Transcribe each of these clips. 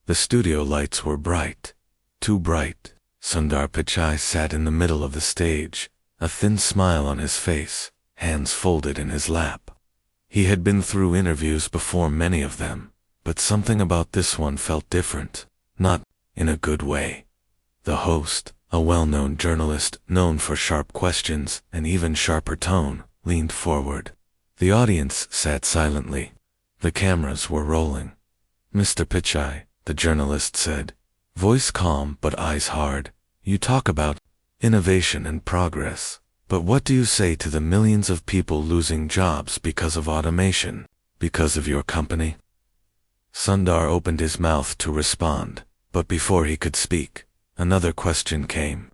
The studio lights were bright. Too bright. Sundar Pichai sat in the middle of the stage, a thin smile on his face, hands folded in his lap. He had been through interviews before, many of them, but something about this one felt different, not in a good way. The host, a well-known journalist known for sharp questions and even sharper tone, leaned forward. The audience sat silently. The cameras were rolling. "Mr. Pichai," the journalist said, voice calm but eyes hard, "you talk about innovation and progress, but what do you say to the millions of people losing jobs because of automation, because of your company?" Sundar opened his mouth to respond, but before he could speak, another question came,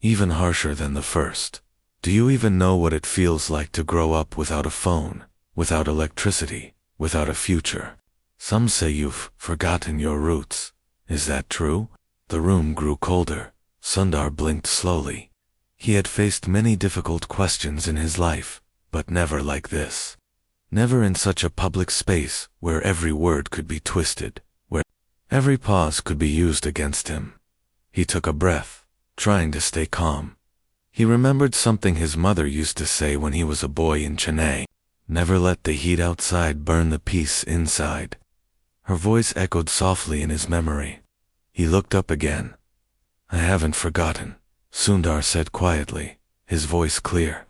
even harsher than the first. "Do you even know what it feels like to grow up without a phone, without electricity, without a future? Some say you've forgotten your roots. Is that true?" The room grew colder. Sundar blinked slowly. He had faced many difficult questions in his life, but never like this. Never in such a public space where every word could be twisted, where every pause could be used against him. He took a breath, trying to stay calm. He remembered something his mother used to say when he was a boy in Chennai. "Never let the heat outside burn the peace inside." Her voice echoed softly in his memory. He looked up again. "I haven't forgotten," Sundar said quietly, his voice clear.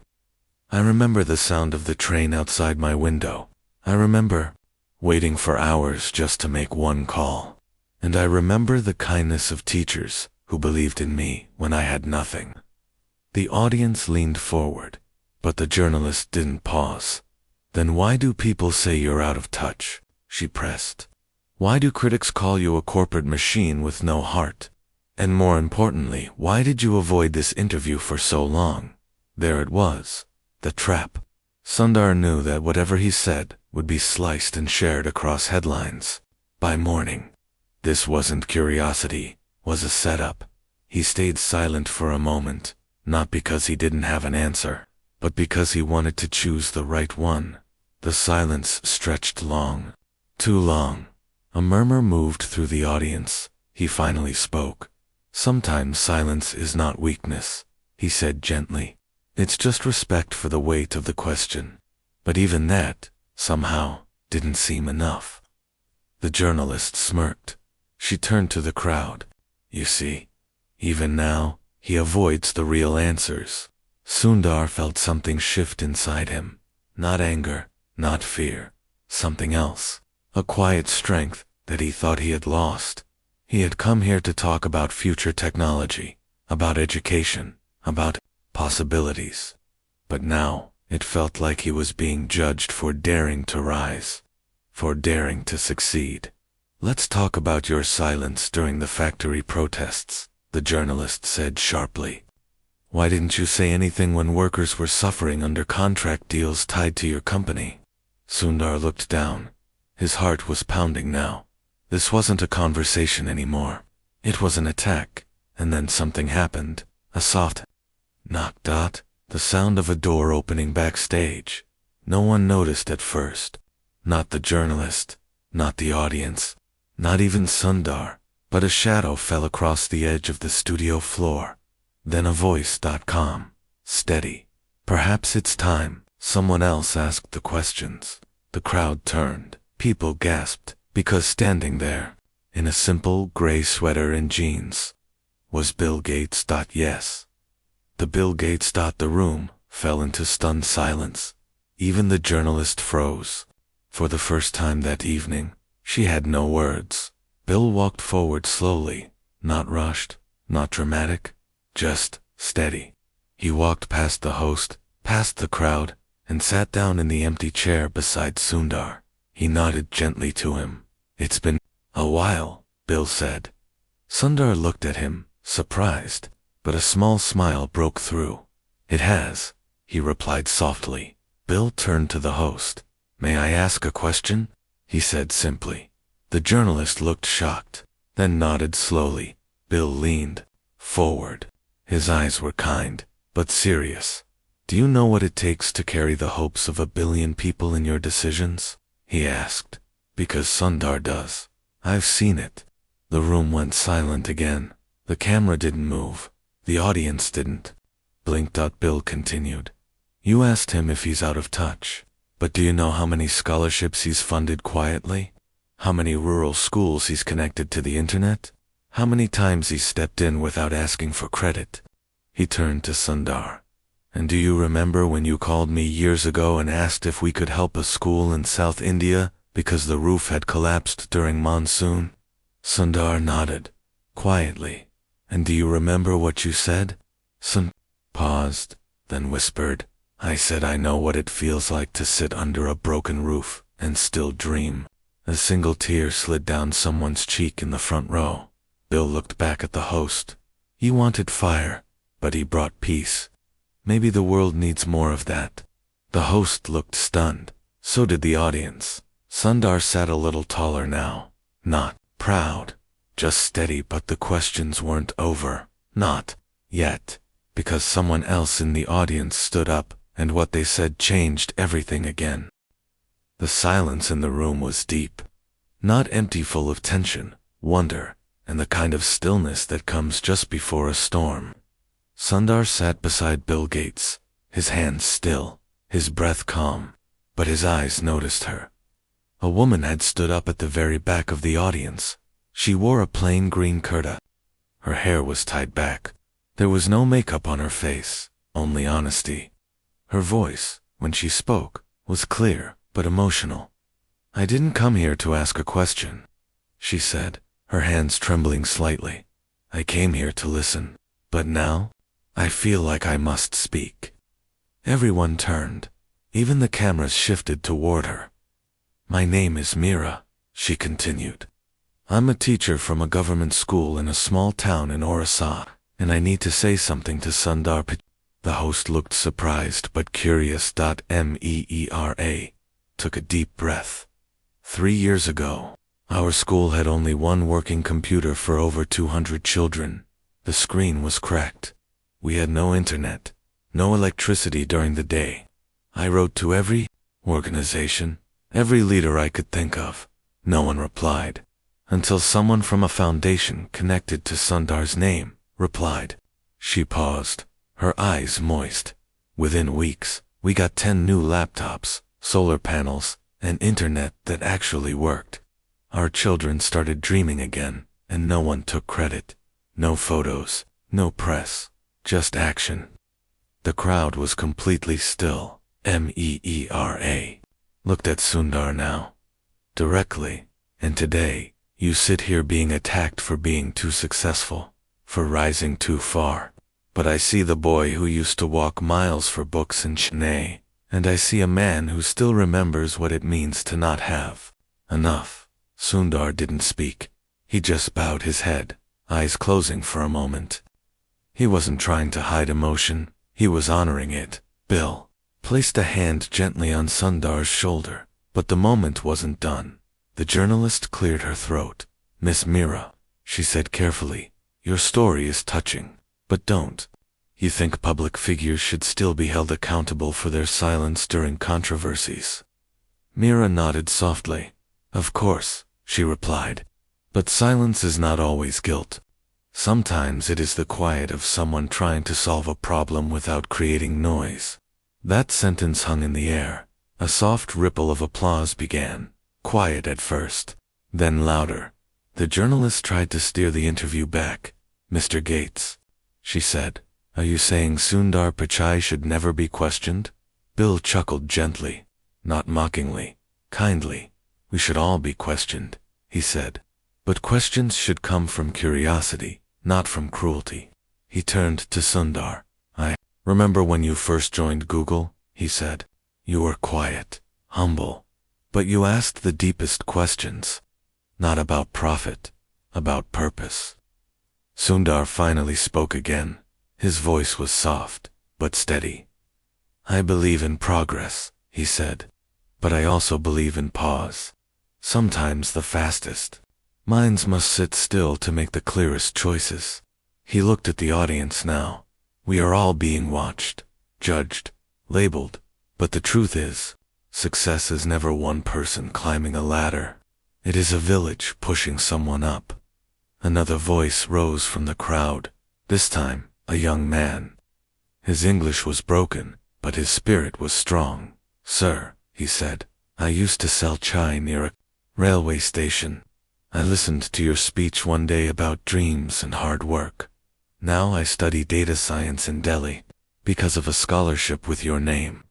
"I remember the sound of the train outside my window. I remember waiting for hours just to make one call. And I remember the kindness of teachers who believed in me when I had nothing." The audience leaned forward, but the journalist didn't pause. "Then why do people say you're out of touch?" she pressed. "Why do critics call you a corporate machine with no heart? And more importantly, why did you avoid this interview for so long?" There it was, the trap. Sundar knew that whatever he said would be sliced and shared across headlines by morning. This wasn't curiosity, was a setup. He stayed silent for a moment, not because he didn't have an answer, but because he wanted to choose the right one. The silence stretched long, too long. A murmur moved through the audience. He finally spoke. "Sometimes silence is not weakness," he said gently. "It's just respect for the weight of the question." But even that, somehow, didn't seem enough. The journalist smirked. She turned to the crowd. "You see, even now, he avoids the real answers." Sundar felt something shift inside him. Not anger, not fear. Something else. A quiet strength that he thought he had lost. He had come here to talk about future technology, about education, about possibilities. But now, it felt like he was being judged for daring to rise, for daring to succeed. "Let's talk about your silence during the factory protests," the journalist said sharply. "Why didn't you say anything when workers were suffering under contract deals tied to your company?" Sundar looked down. His heart was pounding now. This wasn't a conversation anymore. It was an attack. And then something happened. A soft knock. The sound of a door opening backstage. No one noticed at first. Not the journalist, not the audience, not even Sundar, but a shadow fell across the edge of the studio floor. Then a voice. Calm, steady. "Perhaps it's time." Someone else asked the questions. The crowd turned. People gasped, because standing there, in a simple gray sweater and jeans, was Bill Gates. Yes. The Bill Gates. The room fell into stunned silence. Even the journalist froze. For the first time that evening, she had no words. Bill walked forward slowly, not rushed, not dramatic, just steady. He walked past the host, past the crowd, and sat down in the empty chair beside Sundar. He nodded gently to him. "It's been a while," Bill said. Sundar looked at him, surprised, but a small smile broke through. "It has," he replied softly. Bill turned to the host. "May I ask a question?" he said simply. The journalist looked shocked, then nodded slowly. Bill leaned forward. His eyes were kind, but serious. "Do you know what it takes to carry the hopes of 1 billion people in your decisions?" he asked. "Because Sundar does. I've seen it. The room went silent again. The camera didn't move. The audience didn't. Blink. Bill continued. You asked him if he's out of touch. But do you know how many scholarships he's funded quietly? How many rural schools he's connected to the internet? How many times he's stepped in without asking for credit? He turned to Sundar. And do you remember when you called me years ago and asked if we could help a school in South India because the roof had collapsed during monsoon? Sundar nodded, quietly. And do you remember what you said? Sundar paused, then whispered, I said I know what it feels like to sit under a broken roof and still dream. A single tear slid down someone's cheek in the front row. Bill looked back at the host. He wanted fire, but he brought peace. Maybe the world needs more of that. The host looked stunned. So did the audience. Sundar sat a little taller now. Not proud, just steady, but the questions weren't over. Not yet, because someone else in the audience stood up, and what they said changed everything again. The silence in the room was deep. Not empty, full of tension, wonder, and the kind of stillness that comes just before a storm. Sundar sat beside Bill Gates, his hands still, his breath calm, but his eyes noticed her. A woman had stood up at the very back of the audience. She wore a plain green kurta. Her hair was tied back. There was no makeup on her face, only honesty. Her voice, when she spoke, was clear but emotional. I didn't come here to ask a question, she said, her hands trembling slightly. I came here to listen, but now, I feel like I must speak. Everyone turned. Even the cameras shifted toward her. My name is Mira, she continued. I'm a teacher from a government school in a small town in Orissa, and I need to say something to Sundar. The host looked surprised but curious. Mera took a deep breath. 3 years ago, our school had only one working computer for over 200 children. The screen was cracked. We had no internet, no electricity during the day. I wrote to every organization, every leader I could think of. No one replied, until someone from a foundation connected to Sundar's name replied. She paused, her eyes moist. Within weeks, we got 10 new laptops, solar panels, and internet that actually worked. Our children started dreaming again, and no one took credit. No photos, no press, just action. The crowd was completely still. Mera looked at Sundar now, directly, and today, you sit here being attacked for being too successful, for rising too far. But I see the boy who used to walk miles for books in Chennai, and I see a man who still remembers what it means to not have enough. Sundar didn't speak. He just bowed his head, eyes closing for a moment. He wasn't trying to hide emotion, he was honoring it. Bill placed a hand gently on Sundar's shoulder, but the moment wasn't done. The journalist cleared her throat. Miss Mira, she said carefully, your story is touching, but don't you think public figures should still be held accountable for their silence during controversies? Mira nodded softly. Of course, she replied. But silence is not always guilt. Sometimes it is the quiet of someone trying to solve a problem without creating noise. That sentence hung in the air. A soft ripple of applause began, quiet at first, then louder. The journalist tried to steer the interview back. Mr. Gates, she said, are you saying Sundar Pichai should never be questioned? Bill chuckled gently, not mockingly, kindly. We should all be questioned, he said. But questions should come from curiosity, not from cruelty. He turned to Sundar. I remember when you first joined Google, he said. You were quiet, humble, but you asked the deepest questions. Not about profit, about purpose. Sundar finally spoke again. His voice was soft, but steady. I believe in progress, he said, but I also believe in pause. Sometimes the fastest minds must sit still to make the clearest choices. He looked at the audience now. We are all being watched, judged, labeled, but the truth is, success is never one person climbing a ladder. It is a village pushing someone up. Another voice rose from the crowd, this time a young man. His English was broken, but his spirit was strong. "Sir," he said, "I used to sell chai near a railway station. I listened to your speech one day about dreams and hard work. Now I study data science in Delhi because of a scholarship with your name."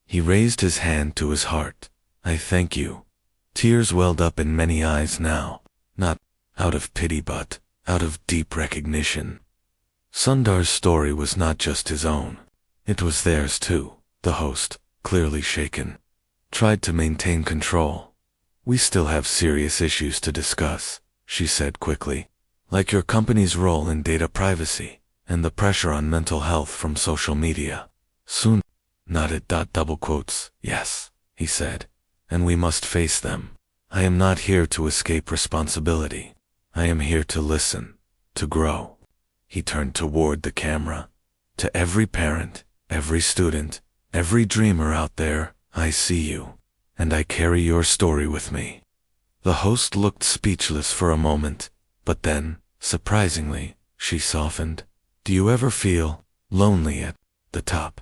He raised his hand to his heart. "I thank you." Tears welled up in many eyes now, not out of pity but out of deep recognition. Sundar's story was not just his own. It was theirs too. The host, clearly shaken, tried to maintain control. "We still have serious issues to discuss," she said quickly, "like your company's role in data privacy and the pressure on mental health from social media." Sundar nodded. Double quotes, "Yes," he said, "and we must face them. I am not here to escape responsibility. I am here to listen, to grow." He turned toward the camera. "To every parent, every student, every dreamer out there, I see you, and I carry your story with me." The host looked speechless for a moment, but then, surprisingly, she softened. "Do you ever feel lonely at the top?"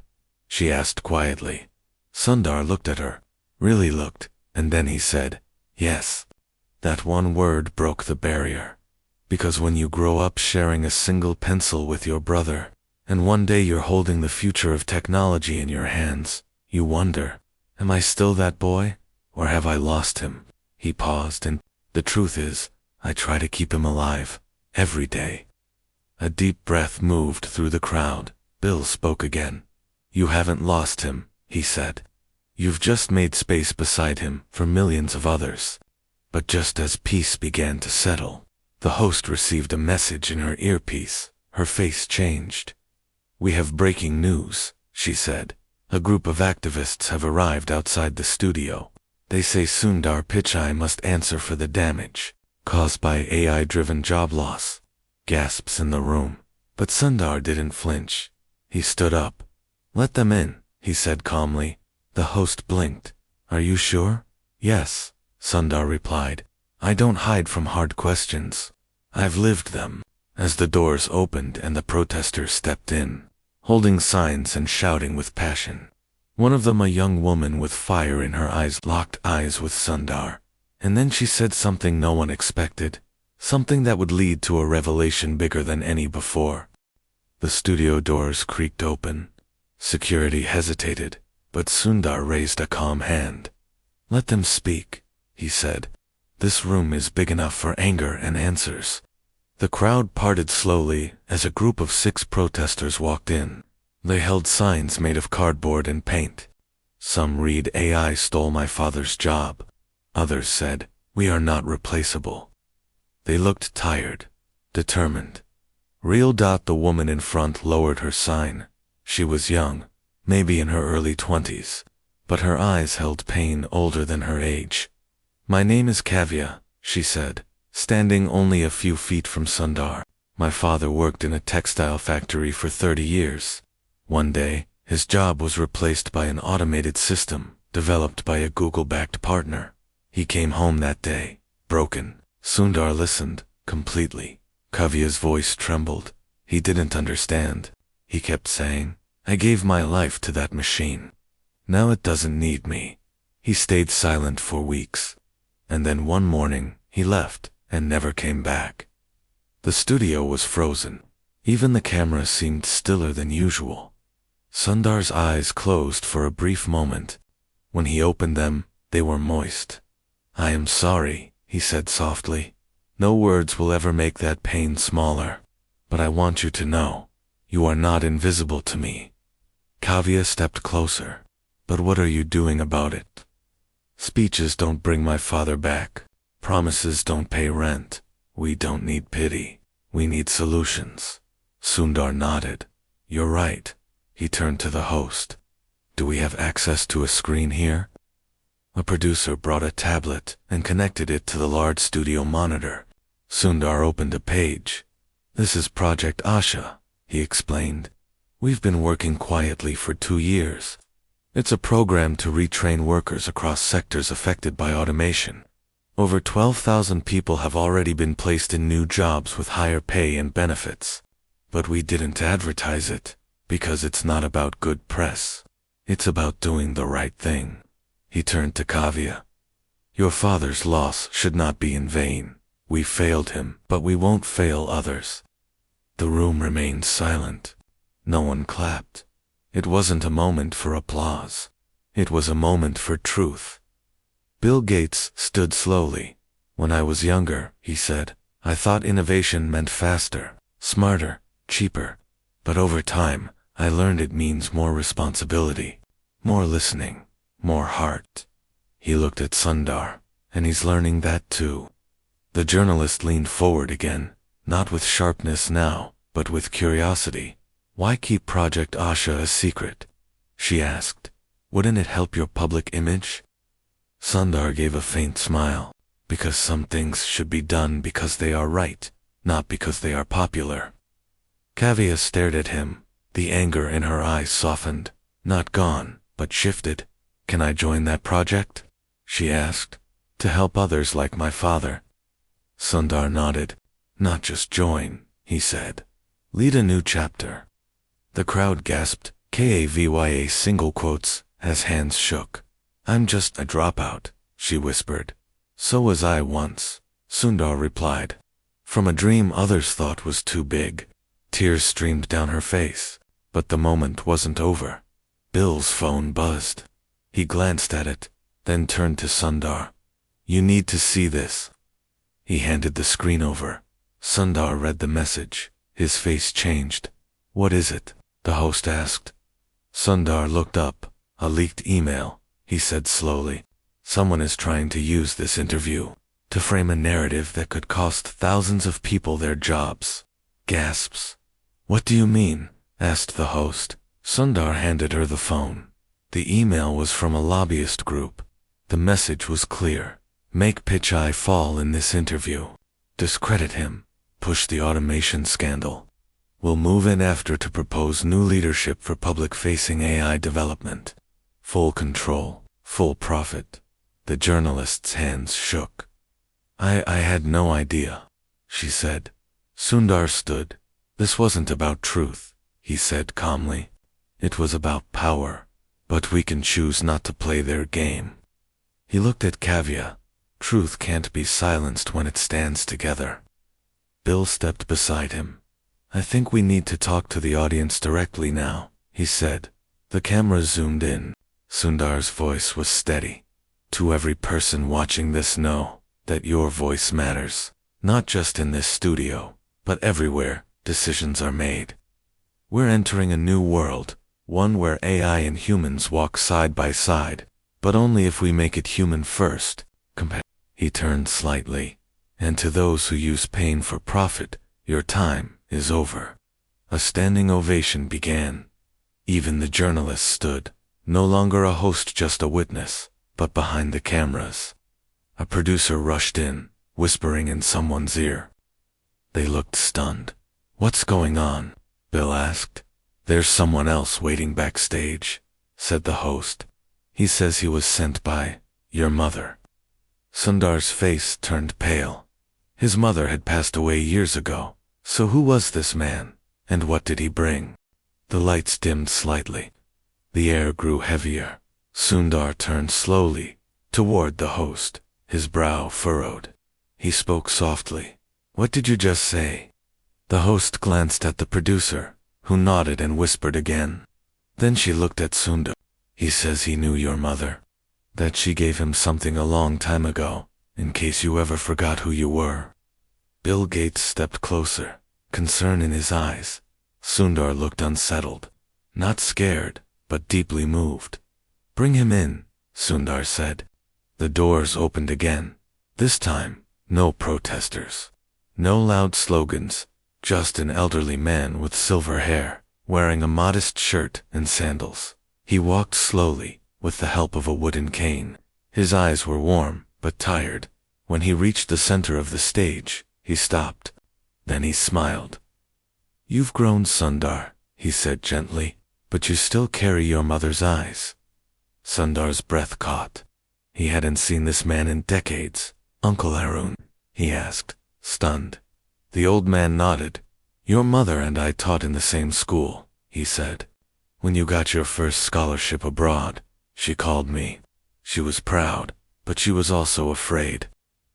she asked quietly. Sundar looked at her, really looked, and then he said, "Yes." That one word broke the barrier. Because when you grow up sharing a single pencil with your brother, and one day you're holding the future of technology in your hands, you wonder, am I still that boy, or have I lost him? He paused, and the truth is, I try to keep him alive, every day. A deep breath moved through the crowd. Bill spoke again. "You haven't lost him," he said. "You've just made space beside him for millions of others." But just as peace began to settle, the host received a message in her earpiece. Her face changed. "We have breaking news," she said. "A group of activists have arrived outside the studio. They say Sundar Pichai must answer for the damage caused by AI-driven job loss." Gasps in the room. But Sundar didn't flinch. He stood up. "Let them in," he said calmly. The host blinked. "Are you sure?" "Yes," Sundar replied. "I don't hide from hard questions. I've lived them." As the doors opened and the protesters stepped in, holding signs and shouting with passion. One of them, a young woman with fire in her eyes, locked eyes with Sundar. And then she said something no one expected, something that would lead to a revelation bigger than any before. The studio doors creaked open. Security hesitated, but Sundar raised a calm hand. "Let them speak," he said. "This room is big enough for anger and answers." The crowd parted slowly as a group of 6 protesters walked in. They held signs made of cardboard and paint. Some read, "AI stole my father's job." Others said, "We are not replaceable." They looked tired, determined. Real. The woman in front lowered her sign. She was young, maybe in her early 20s, but her eyes held pain older than her age. "My name is Kavya," she said, standing only a few feet from Sundar. "My father worked in a textile factory for 30 years. One day, his job was replaced by an automated system developed by a Google-backed partner. He came home that day, broken." Sundar listened, completely. Kavya's voice trembled. He didn't understand. He kept saying, "I gave my life to that machine. Now it doesn't need me." He stayed silent for weeks. And then one morning, he left and never came back. The studio was frozen. Even the camera seemed stiller than usual. Sundar's eyes closed for a brief moment. When he opened them, they were moist. "I am sorry," he said softly. "No words will ever make that pain smaller. But I want you to know, you are not invisible to me." Kavya stepped closer. "But what are you doing about it?" "Speeches don't bring my father back. Promises don't pay rent. We don't need pity. We need solutions." Sundar nodded. "You're right." He turned to the host. "Do we have access to a screen here?" A producer brought a tablet and connected it to the large studio monitor. Sundar opened a page. "This is Project Asha," he explained. "We've been working quietly for 2 years. It's a program to retrain workers across sectors affected by automation. Over 12,000 people have already been placed in new jobs with higher pay and benefits. But we didn't advertise it, because it's not about good press. It's about doing the right thing. He turned to Kavya. Your father's loss should not be in vain. We failed him, but we won't fail others. The room remained silent. No one clapped. It wasn't a moment for applause. It was a moment for truth. Bill Gates stood slowly. When I was younger, he said, I thought innovation meant faster, smarter, cheaper. But over time, I learned it means more responsibility, more listening, more heart. He looked at Sundar, and he's learning that too. The journalist leaned forward again, not with sharpness now, but with curiosity. Why keep Project Asha a secret? She asked. Wouldn't it help your public image? Sundar gave a faint smile. Because some things should be done because they are right, not because they are popular. Kavya stared at him. The anger in her eyes softened. Not gone, but shifted. Can I join that project? She asked. To help others like my father. Sundar nodded. Not just join, he said. Lead a new chapter. The crowd gasped, Kavya single quotes, as hands shook. I'm just a dropout, she whispered. So was I once, Sundar replied. From a dream others thought was too big. Tears streamed down her face. But the moment wasn't over. Bill's phone buzzed. He glanced at it, then turned to Sundar. You need to see this. He handed the screen over. Sundar read the message. His face changed. What is it? The host asked. Sundar looked up. A leaked email, he said slowly. Someone is trying to use this interview to frame a narrative that could cost thousands of people their jobs. Gasps. What do you mean? Asked the host. Sundar handed her the phone. The email was from a lobbyist group. The message was clear. Make Pichai fall in this interview. Discredit him. Push the automation scandal. We'll move in after to propose new leadership for public-facing AI development. Full control, full profit. The journalist's hands shook. I had no idea, she said. Sundar stood. This wasn't about truth, he said calmly. It was about power. But we can choose not to play their game. He looked at Kavya. Truth can't be silenced when it stands together. Bill stepped beside him. I think we need to talk to the audience directly now, he said. The camera zoomed in. Sundar's voice was steady. To every person watching this, know that your voice matters. Not just in this studio, but everywhere decisions are made. We're entering a new world, one where AI and humans walk side by side, but only if we make it human first. He turned slightly. And to those who use pain for profit, your time is over. A standing ovation began. Even the journalist stood, no longer a host, just a witness, but behind the cameras. A producer rushed in, whispering in someone's ear. They looked stunned. What's going on? Bill asked. There's someone else waiting backstage, said the host. He says he was sent by your mother. Sundar's face turned pale. His mother had passed away years ago. So who was this man, and what did he bring? The lights dimmed slightly. The air grew heavier. Sundar turned slowly toward the host, his brow furrowed. He spoke softly. What did you just say? The host glanced at the producer, who nodded and whispered again. Then she looked at Sundar. He says he knew your mother. That she gave him something a long time ago, in case you ever forgot who you were. Bill Gates stepped closer, concern in his eyes. Sundar looked unsettled. Not scared, but deeply moved. Bring him in, Sundar said. The doors opened again. This time, no protesters. No loud slogans, just an elderly man with silver hair, wearing a modest shirt and sandals. He walked slowly, with the help of a wooden cane. His eyes were warm, but tired. When he reached the center of the stage, he stopped. Then he smiled. You've grown, Sundar, he said gently, but you still carry your mother's eyes. Sundar's breath caught. He hadn't seen this man in decades, Uncle Arun? He asked, stunned. The old man nodded. Your mother and I taught in the same school, he said. When you got your first scholarship abroad, she called me. She was proud, but she was also afraid.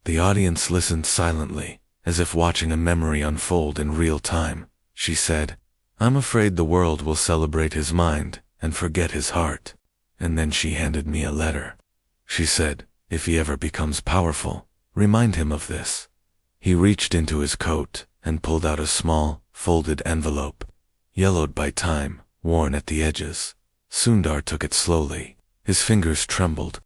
The audience listened silently, as if watching a memory unfold in real time. She said, I'm afraid the world will celebrate his mind and forget his heart. And then she handed me a letter. She said, if he ever becomes powerful, remind him of this. He reached into his coat and pulled out a small, folded envelope, yellowed by time, worn at the edges. Sundar took it slowly. His fingers trembled.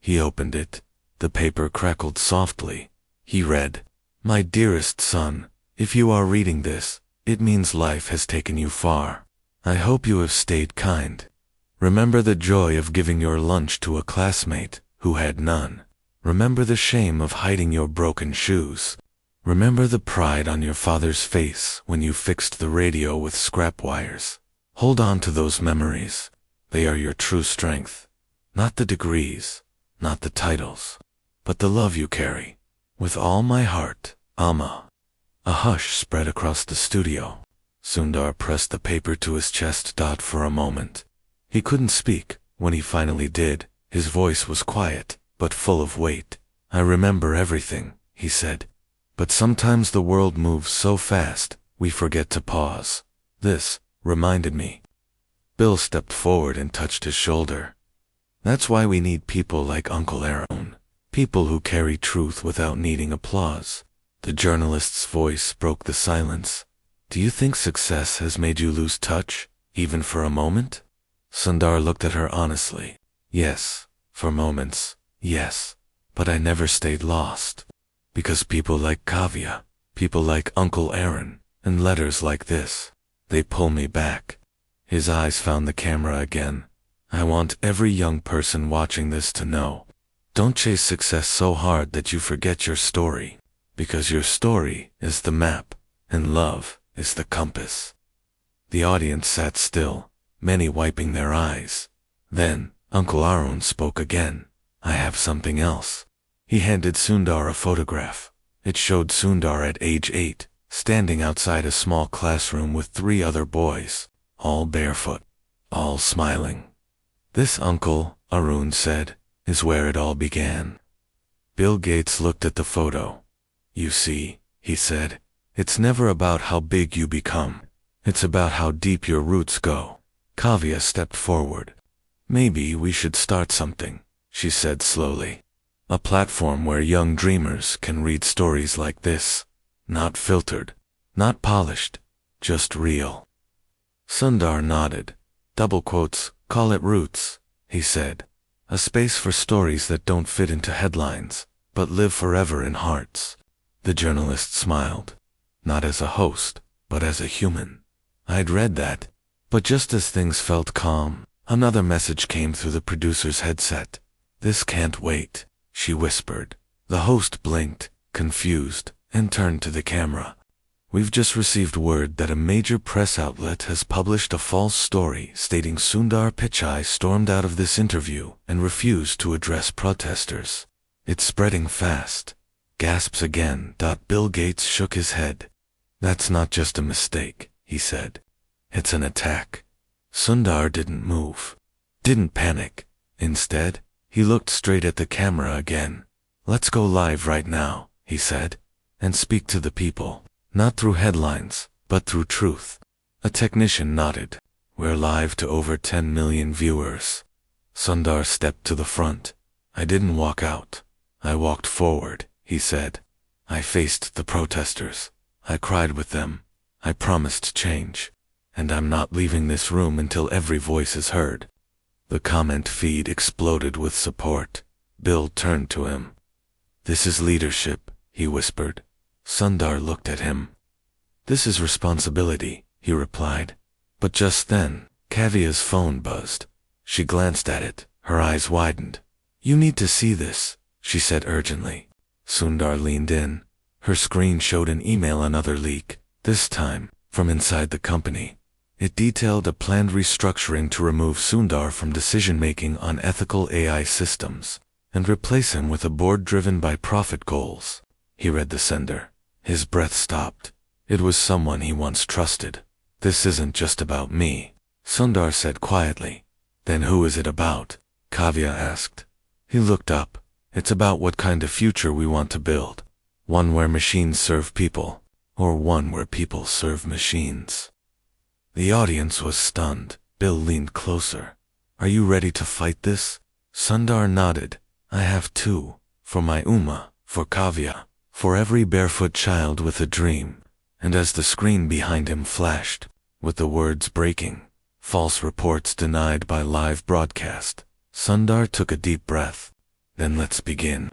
He opened it. The paper crackled softly. He read, My dearest son, if you are reading this, it means life has taken you far. I hope you have stayed kind. Remember the joy of giving your lunch to a classmate who had none. Remember the shame of hiding your broken shoes. Remember the pride on your father's face when you fixed the radio with scrap wires. Hold on to those memories. They are your true strength. Not the degrees, not the titles, but the love you carry. With all my heart, Amma. A hush spread across the studio. Sundar pressed the paper to his chest. For a moment. He couldn't speak. When he finally did, his voice was quiet, but full of weight. I remember everything, he said. But sometimes the world moves so fast, we forget to pause. This reminded me. Bill stepped forward and touched his shoulder. That's why we need people like Uncle Arun. People who carry truth without needing applause. The journalist's voice broke the silence. Do you think success has made you lose touch, even for a moment? Sundar looked at her honestly. Yes, for moments, yes. But I never stayed lost. Because people like Kavya, people like Uncle Arun, and letters like this, they pull me back. His eyes found the camera again. I want every young person watching this to know. Don't chase success so hard that you forget your story. Because your story is the map, and love is the compass. The audience sat still, many wiping their eyes. Then, Uncle Arun spoke again. I have something else. He handed Sundar a photograph. It showed Sundar at age 8, standing outside a small classroom with 3 other boys, all barefoot, all smiling. This, Uncle Arun said, is where it all began. Bill Gates looked at the photo. You see, he said, it's never about how big you become. It's about how deep your roots go. Kavya stepped forward. Maybe we should start something, she said slowly. A platform where young dreamers can read stories like this. Not filtered, not polished, just real. Sundar nodded. Double quotes, call it roots, he said. A space for stories that don't fit into headlines, but live forever in hearts. The journalist smiled. Not as a host, but as a human. I'd read that. But just as things felt calm, another message came through the producer's headset. This can't wait, she whispered. The host blinked, confused, and turned to the camera. We've just received word that a major press outlet has published a false story stating Sundar Pichai stormed out of this interview and refused to address protesters. It's spreading fast. Gasps again. Bill Gates shook his head. That's not just a mistake, he said. It's an attack. Sundar didn't move. Didn't panic. Instead, he looked straight at the camera again. Let's go live right now, he said, and speak to the people. Not through headlines, but through truth. A technician nodded. We're live to over 10 million viewers. Sundar stepped to the front. I didn't walk out. I walked forward, he said. I faced the protesters. I cried with them. I promised change. And I'm not leaving this room until every voice is heard. The comment feed exploded with support. Bill turned to him. This is leadership, he whispered. Sundar looked at him. This is responsibility, he replied. But just then, Kavya's phone buzzed. She glanced at it, her eyes widened. You need to see this, she said urgently. Sundar leaned in. Her screen showed an email, another leak, this time, from inside the company. It detailed a planned restructuring to remove Sundar from decision-making on ethical AI systems. and replace him with a board driven by profit goals. He read the sender. His breath stopped. It was someone he once trusted. This isn't just about me, Sundar said quietly. Then who is it about? Kavya asked. He looked up. It's about what kind of future we want to build. One where machines serve people, or one where people serve machines. The audience was stunned. Bill leaned closer. Are you ready to fight this? Sundar nodded. I have too. For my Uma, for Kavya, for every barefoot child with a dream. And as the screen behind him flashed, with the words breaking, false reports denied by live broadcast, Sundar took a deep breath. Then let's begin.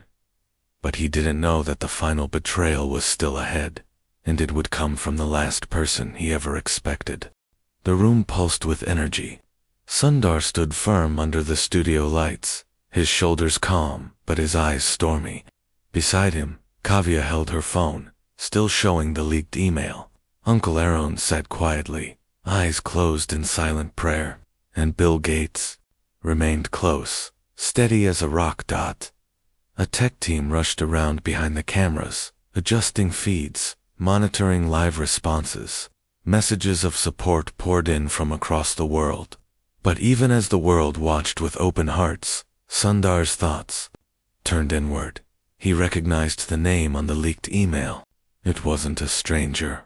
But he didn't know that the final betrayal was still ahead, and it would come from the last person he ever expected. The room pulsed with energy. Sundar stood firm under the studio lights, his shoulders calm, but his eyes stormy. Beside him, Kavya held her phone, still showing the leaked email. Uncle Aaron sat quietly, eyes closed in silent prayer, and Bill Gates remained close, steady as a rock. A tech team rushed around behind the cameras, adjusting feeds, monitoring live responses. Messages of support poured in from across the world. But even as the world watched with open hearts, Sundar's thoughts turned inward. He recognized the name on the leaked email. It wasn't a stranger.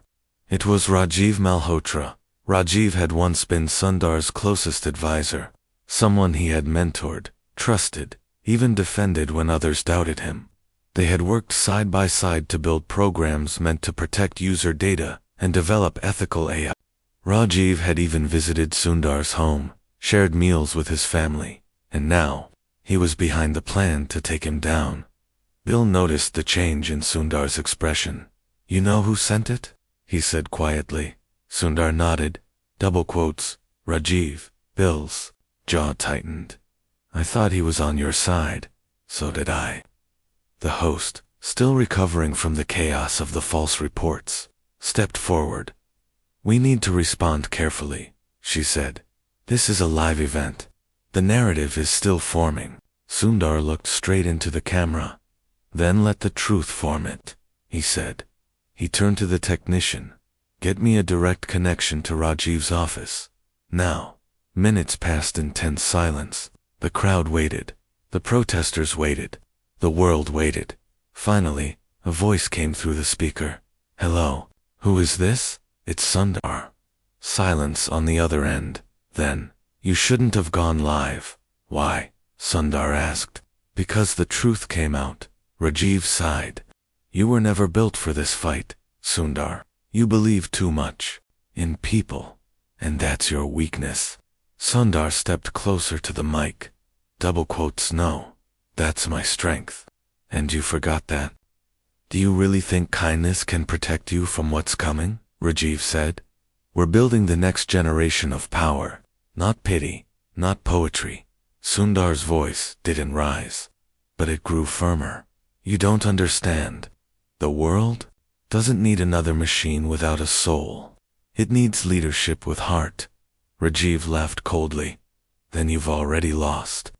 It was Rajiv Malhotra. Rajiv had once been Sundar's closest advisor, someone he had mentored, trusted, even defended when others doubted him. They had worked side by side to build programs meant to protect user data and develop ethical AI. Rajiv had even visited Sundar's home, shared meals with his family, and now, he was behind the plan to take him down. Bill noticed the change in Sundar's expression. You know who sent it? He said quietly. Sundar nodded. Double quotes. Rajiv. Bill's jaw tightened. I thought he was on your side. So did I. The host, still recovering from the chaos of the false reports, stepped forward. We need to respond carefully, she said. This is a live event. The narrative is still forming. Sundar looked straight into the camera. Then let the truth form it, he said. He turned to the technician. Get me a direct connection to Rajiv's office. Now. Minutes passed in tense silence. The crowd waited. The protesters waited. The world waited. Finally, a voice came through the speaker. Hello. Who is this? It's Sundar. Silence on the other end. Then, you shouldn't have gone live. Why? Sundar asked. Because the truth came out. Rajiv sighed. You were never built for this fight, Sundar. You believe too much in people, and that's your weakness. Sundar stepped closer to the mic. Double quotes. No, that's my strength. And you forgot that. Do you really think kindness can protect you from what's coming? Rajiv said. We're building the next generation of power, not pity, not poetry. Sundar's voice didn't rise, but it grew firmer. You don't understand. The world doesn't need another machine without a soul. It needs leadership with heart. Rajiv laughed coldly. Then you've already lost.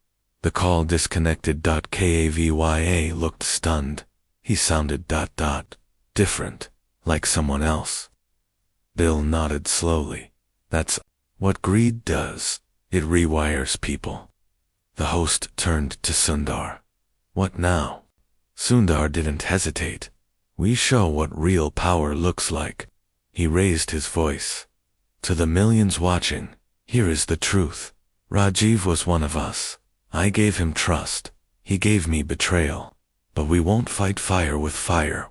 The call disconnected. Kavya looked stunned. He sounded ... different, like someone else. Bill nodded slowly. That's what greed does. It rewires people. The host turned to Sundar. What now? Sundar didn't hesitate. We show what real power looks like. He raised his voice. To the millions watching, here is the truth. Rajiv was one of us. I gave him trust. He gave me betrayal. But we won't fight fire with fire.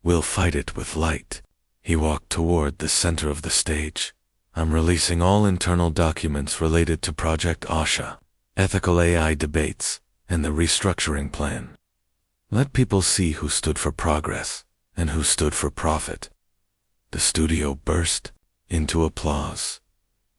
We'll fight it with light. He walked toward the center of the stage. I'm releasing all internal documents related to Project Asha, ethical AI debates, and the restructuring plan. Let people see who stood for progress and who stood for profit. The studio burst into applause.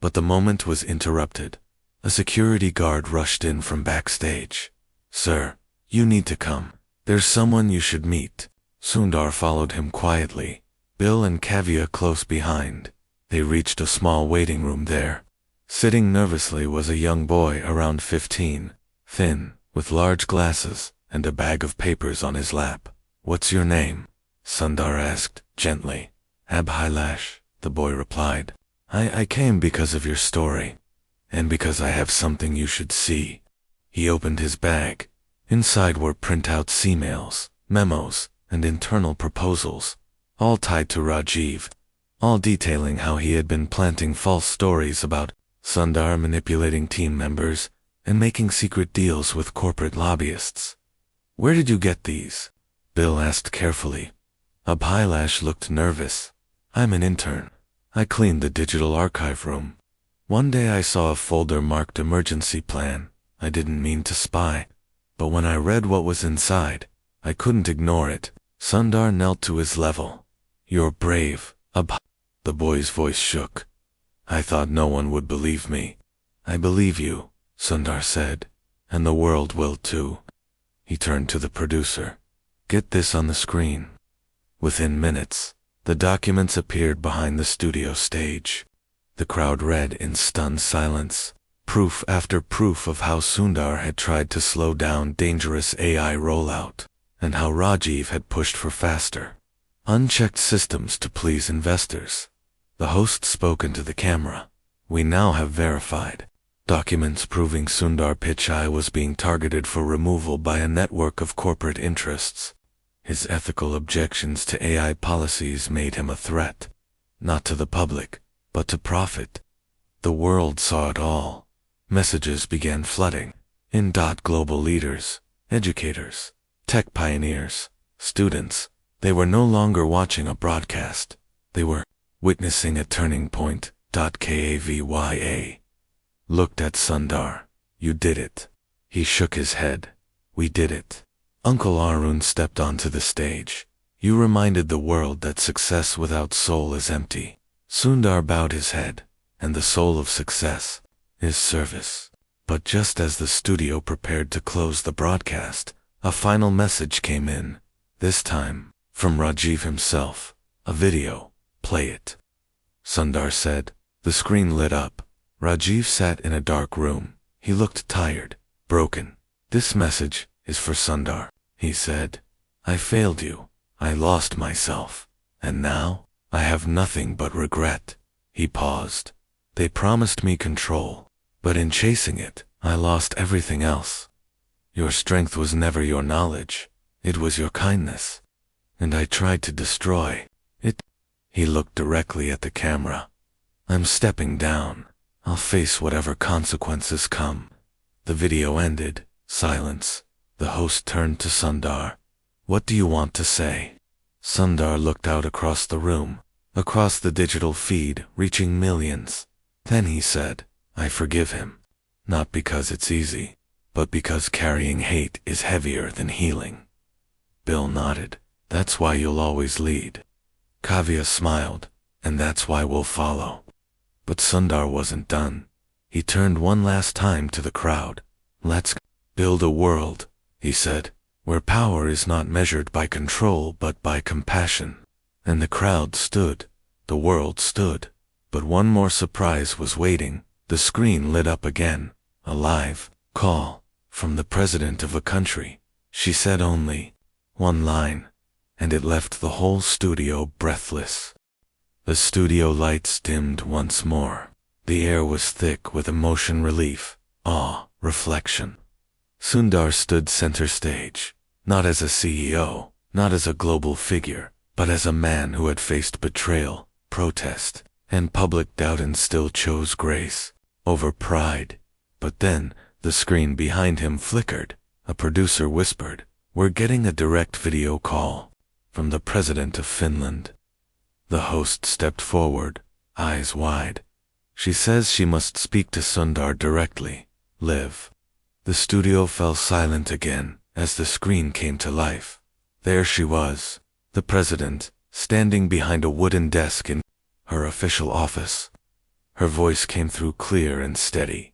But the moment was interrupted. A security guard rushed in from backstage. Sir, you need to come. There's someone you should meet. Sundar followed him quietly, Bill and Kavya close behind. They reached a small waiting room there. Sitting nervously was a young boy around 15, thin, with large glasses and a bag of papers on his lap. "What's your name?" Sundar asked, gently. "Abhilash," the boy replied. I came because of your story, and because I have something you should see." He opened his bag. Inside were printouts, emails, memos, and internal proposals, all tied to Rajiv, all detailing how he had been planting false stories about Sundar, manipulating team members, and making secret deals with corporate lobbyists. "Where did you get these?" Bill asked carefully. Abhilash looked nervous. "I'm an intern. I cleaned the digital archive room. One day I saw a folder marked emergency plan. I didn't mean to spy, but when I read what was inside, I couldn't ignore it." Sundar knelt to his level. "You're brave, The boy's voice shook. "I thought no one would believe me." "I believe you," Sundar said, "and the world will too." He turned to the producer. "Get this on the screen." Within minutes, the documents appeared behind the studio stage. The crowd read in stunned silence, proof after proof of how Sundar had tried to slow down dangerous AI rollout, and how Rajiv had pushed for faster, unchecked systems to please investors. The host spoke into the camera. "We now have verified documents proving Sundar Pichai was being targeted for removal by a network of corporate interests. His ethical objections to AI policies made him a threat, not to the public, but to profit." The world saw it all. Messages began flooding in. Global leaders, educators, tech pioneers, students, they were no longer watching a broadcast. They were witnessing a turning point. Kavya looked at Sundar. "You did it." He shook his head. "We did it." Uncle Arun stepped onto the stage. "You reminded the world that success without soul is empty." Sundar bowed his head. "And the soul of success is service." But just as the studio prepared to close the broadcast, a final message came in. This time, from Rajiv himself. "A video. Play it." Sundar said. The screen lit up. Rajiv sat in a dark room. He looked tired, broken. "This message is for Sundar," he said. "I failed you. I lost myself. And now, I have nothing but regret." He paused. "They promised me control, but in chasing it, I lost everything else. Your strength was never your knowledge. It was your kindness. And I tried to destroy it." He looked directly at the camera. "I'm stepping down. I'll face whatever consequences come." The video ended. Silence. The host turned to Sundar. "What do you want to say?" Sundar looked out across the room, across the digital feed, reaching millions. Then he said, "I forgive him. Not because it's easy, but because carrying hate is heavier than healing." Bill nodded. "That's why you'll always lead." Kavya smiled. "And that's why we'll follow." But Sundar wasn't done. He turned one last time to the crowd. "Let's build a world," he said, "where power is not measured by control but by compassion." And the crowd stood. The world stood. But one more surprise was waiting. The screen lit up again. A live call from the president of a country. She said only one line, and it left the whole studio breathless. The studio lights dimmed once more. The air was thick with emotion, relief, awe, reflection. Sundar stood center stage, not as a CEO, not as a global figure, but as a man who had faced betrayal, protest, and public doubt and still chose grace over pride. But then, the screen behind him flickered. A producer whispered, "We're getting a direct video call from the president of Finland." The host stepped forward, eyes wide. "She says she must speak to Sundar directly. Live." The studio fell silent again as the screen came to life. There she was, the president, standing behind a wooden desk in her official office. Her voice came through clear and steady.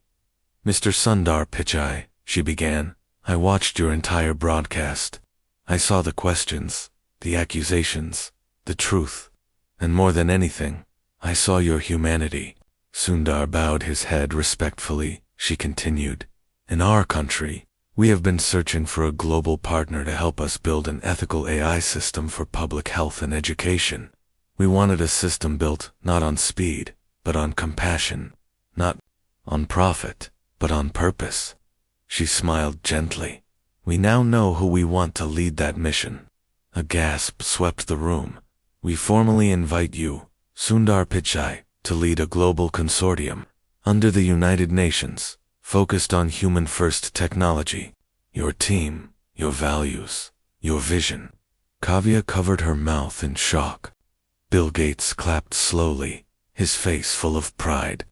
"Mr. Sundar Pichai," she began, "I watched your entire broadcast. I saw the questions, the accusations, the truth. And more than anything, I saw your humanity." Sundar bowed his head respectfully. She continued, "In our country, We have been searching for a global partner to help us build an ethical AI system for public health and education. We wanted a system built not on speed, but on compassion, not on profit, but on purpose. She smiled gently. We now know who we want to lead that mission. A gasp swept the room. We formally invite you, Sundar Pichai, to lead a global consortium under the United Nations, focused on human-first technology. Your team, your values, your vision. Kavya covered her mouth in shock. Bill Gates clapped slowly, his face full of pride.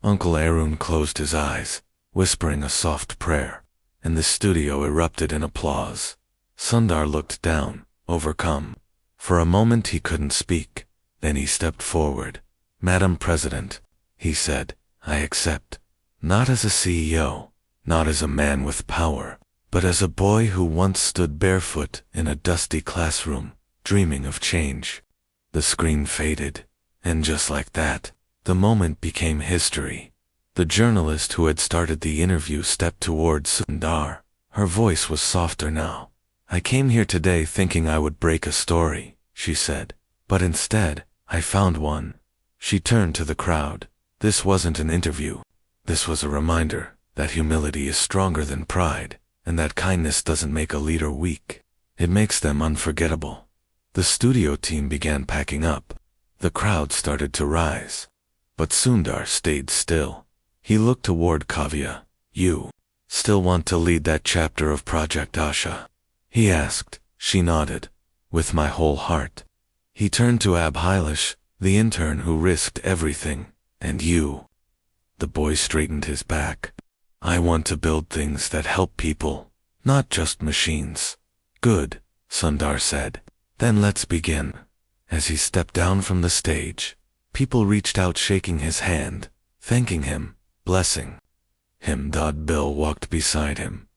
Uncle Arun closed his eyes, whispering a soft prayer, and the studio erupted in applause. Sundar looked down, overcome. For a moment he couldn't speak. Then he stepped forward. "Madam President," he said, "I accept. Not as a CEO, not as a man with power, but as a boy who once stood barefoot in a dusty classroom, dreaming of change." The screen faded, and just like that, the moment became history. The journalist who had started the interview stepped toward Sundar. Her voice was softer now. "I came here today thinking I would break a story," she said, "but instead, I found one." She turned to the crowd. This wasn't an interview. This was a reminder that humility is stronger than pride, and that kindness doesn't make a leader weak. It makes them unforgettable. The studio team began packing up. The crowd started to rise. But Sundar stayed still. He looked toward Kavya. "You still want to lead that chapter of Project Asha?" he asked. She nodded. "With my whole heart." He turned to Abhilash, the intern who risked everything. "And you?" The boy straightened his back. "I want to build things that help people, not just machines." "Good," Sundar said. "Then let's begin." As he stepped down from the stage, people reached out shaking his hand, thanking him, blessing him. Bill walked beside him.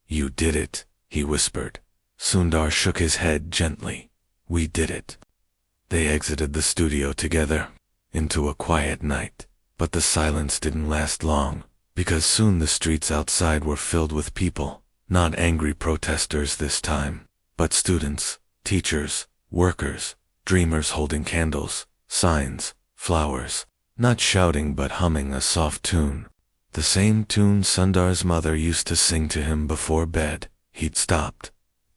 "You did it," he whispered. Sundar shook his head gently. "We did it." They exited the studio together, into a quiet night. But the silence didn't last long, because soon the streets outside were filled with people, not angry protesters this time, but students, teachers, workers, dreamers holding candles, signs, flowers, not shouting but humming a soft tune. The same tune Sundar's mother used to sing to him before bed. He'd stopped.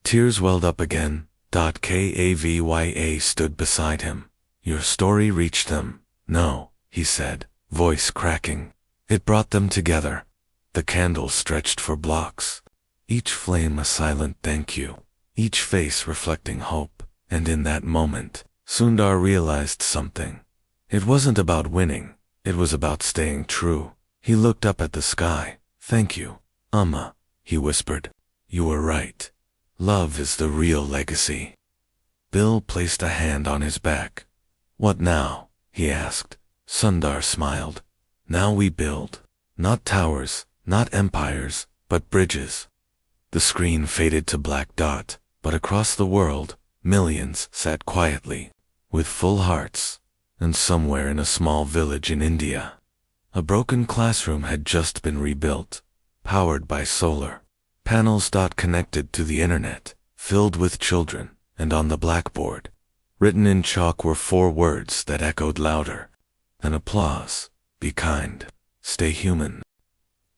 Tears welled up again. Kavya stood beside him. "Your story reached them." "No," he said, voice cracking. "It brought them together." The candles stretched for blocks, each flame a silent thank you, each face reflecting hope. And in that moment, Sundar realized something. It wasn't about winning, it was about staying true. He looked up at the sky. "Thank you, Amma," he whispered. "You were right. Love is the real legacy." Bill placed a hand on his back. "What now?" he asked. Sundar smiled. "Now we build. Not towers, not empires, but bridges." The screen faded to black dot, but across the world, millions sat quietly, with full hearts. And somewhere in a small village in India, a broken classroom had just been rebuilt, powered by solar panels. Connected to the internet, filled with children, and on the blackboard, written in chalk were 4 words that echoed louder than applause: "Be kind, stay human."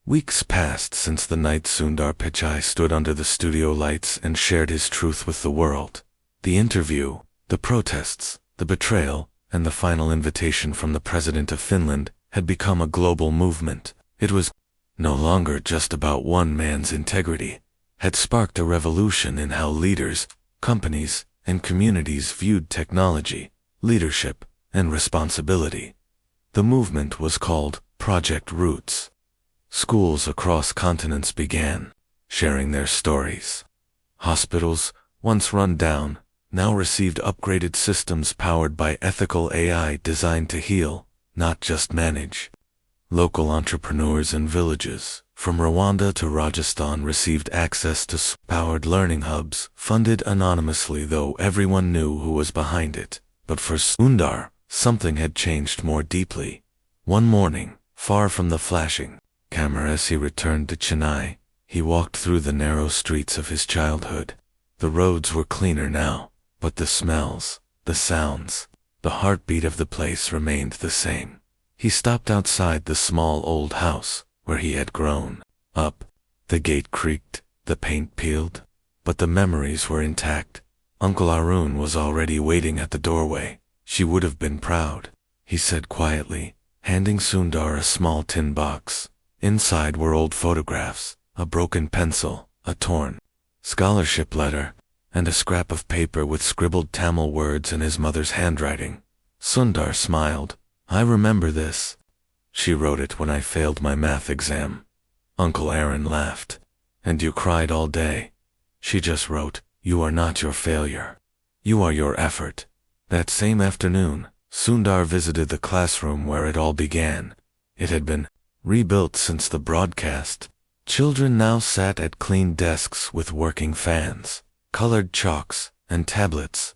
Weeks passed since the night Sundar Pichai stood under the studio lights and shared his truth with the world. The interview, the protests, the betrayal, and the final invitation from the President of Finland had become a global movement. It was no longer just about one man's integrity, had sparked a revolution in how leaders, companies, and communities viewed technology, leadership, and responsibility. The movement was called Project Roots. Schools across continents began sharing their stories. Hospitals, once run down, now received upgraded systems powered by ethical AI designed to heal, not just manage. Local entrepreneurs and villages, from Rwanda to Rajasthan, received access to powered learning hubs, funded anonymously though everyone knew who was behind it. But for Sundar, something had changed more deeply. One morning, far from the flashing camera as he returned to Chennai, He walked through the narrow streets of his childhood. The roads were cleaner now, but the smells, the sounds, the heartbeat of the place remained the same. He stopped outside the small old house where he had grown up. The gate creaked, the paint peeled, but the memories were intact. Uncle Arun was already waiting at the doorway. She would have been proud, he said quietly, handing Sundar a small tin box. Inside were old photographs, a broken pencil, a torn scholarship letter, and a scrap of paper with scribbled Tamil words in his mother's handwriting. Sundar smiled. I remember this. She wrote it when I failed my math exam. Uncle Aaron laughed. And you cried all day. She just wrote, you are not your failure. You are your effort. That same afternoon, Sundar visited the classroom where it all began. It had been rebuilt since the broadcast. Children now sat at clean desks with working fans, colored chalks, and tablets.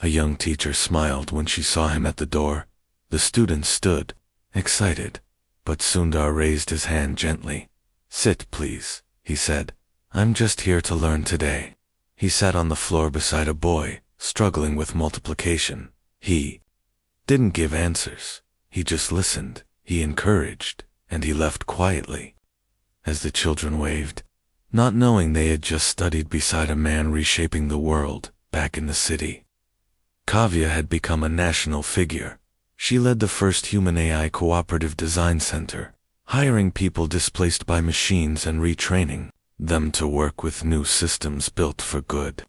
A young teacher smiled when she saw him at the door. The students stood, excited, but Sundar raised his hand gently. Sit, please, he said. I'm just here to learn today. He sat on the floor beside a boy, struggling with multiplication. He didn't give answers. He just listened, he encouraged, and he left quietly. As the children waved, not knowing they had just studied beside a man reshaping the world back in the city. Kavya had become a national figure. She led the first human AI cooperative design center, hiring people displaced by machines and retraining them to work with new systems built for good.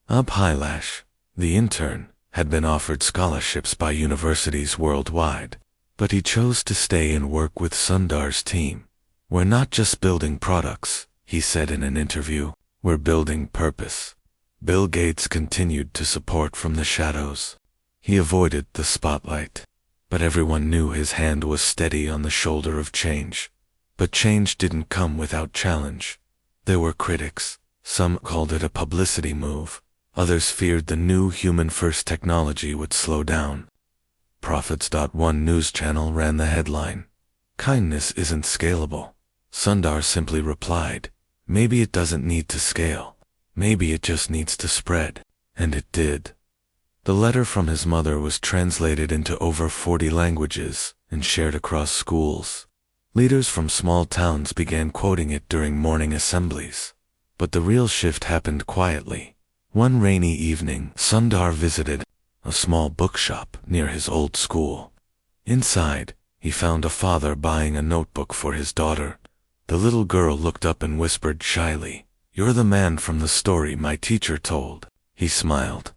Abhilash, the intern, had been offered scholarships by universities worldwide, but he chose to stay and work with Sundar's team. We're not just building products, he said in an interview, we're building purpose. Bill Gates continued to support from the shadows. He avoided the spotlight, but everyone knew his hand was steady on the shoulder of change. But change didn't come without challenge. There were critics. Some called it a publicity move. Others feared the new human-first technology would slow down. Prophets.one news channel ran the headline, "Kindness isn't scalable." Sundar simply replied, maybe it doesn't need to scale. Maybe it just needs to spread. And it did. The letter from his mother was translated into over 40 languages and shared across schools. Leaders from small towns began quoting it during morning assemblies. But the real shift happened quietly. One rainy evening, Sundar visited a small bookshop near his old school. Inside, he found a father buying a notebook for his daughter. The little girl looked up and whispered shyly, "You're the man from the story my teacher told." He smiled.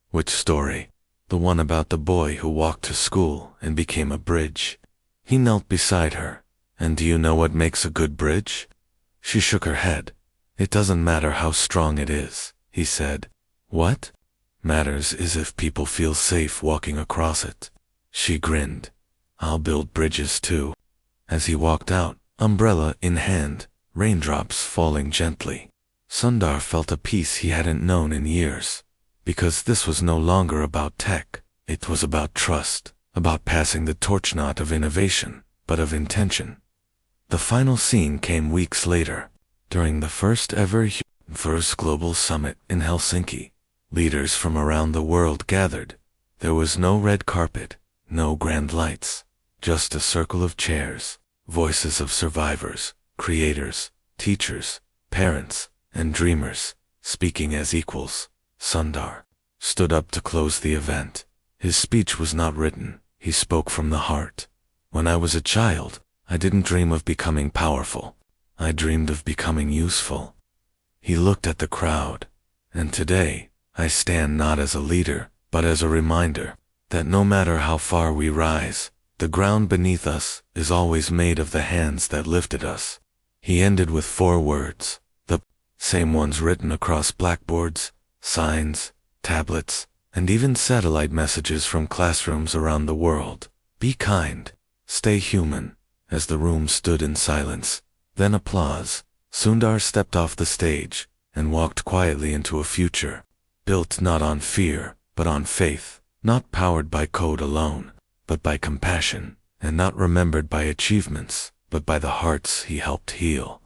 "Which story?" "The one about the boy who walked to school and became a bridge." He knelt beside her. "And do you know what makes a good bridge?" She shook her head. "It doesn't matter how strong it is," he said. "What matters is if people feel safe walking across it." She grinned. "I'll build bridges too." As he walked out, umbrella in hand, raindrops falling gently, Sundar felt a peace he hadn't known in years. Because this was no longer about tech. It was about trust, about passing the torch not of innovation, but of intention. The final scene came weeks later, during the first ever First Global Summit in Helsinki. Leaders from around the world gathered. There was no red carpet, no grand lights, just a circle of chairs, voices of survivors, creators, teachers, parents, and dreamers, speaking as equals. Sundar stood up to close the event. His speech was not written, he spoke from the heart. "When I was a child, I didn't dream of becoming powerful. I dreamed of becoming useful." He looked at the crowd. "And today, I stand not as a leader, but as a reminder that no matter how far we rise, the ground beneath us is always made of the hands that lifted us." He ended with 4 words, the same ones written across blackboards, signs, tablets, and even satellite messages from classrooms around the world. "Be kind. Stay human." As the room stood in silence, then applause, Sundar stepped off the stage and walked quietly into a future, built not on fear, but on faith, not powered by code alone, but by compassion, and not remembered by achievements, but by the hearts he helped heal.